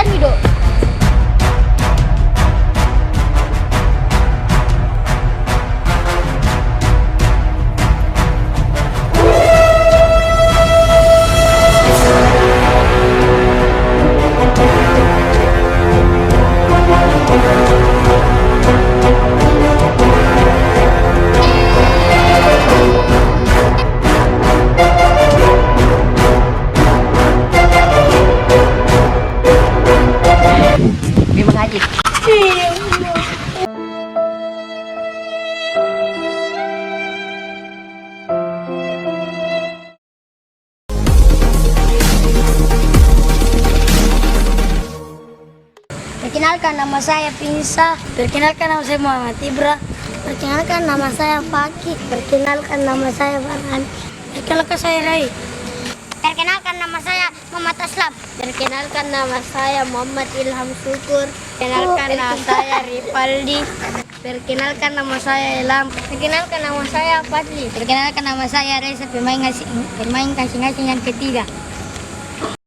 Darmido. Terima kasih. Perkenalkan nama saya Pinsa. Perkenalkan nama saya Muhammad Ibra. Perkenalkan nama saya Fakih. Perkenalkan nama saya Farhan. Perkenalkan saya Rai. Perkenalkan nama saya Muhammad Aslam. Perkenalkan nama saya Muhammad Ilham Syukur. Perkenalkan nama saya Ripaldi. Perkenalkan nama saya Ilham. Perkenalkan nama saya Fadli. Perkenalkan nama saya Reza, pemain kasing-kasing yang ketiga.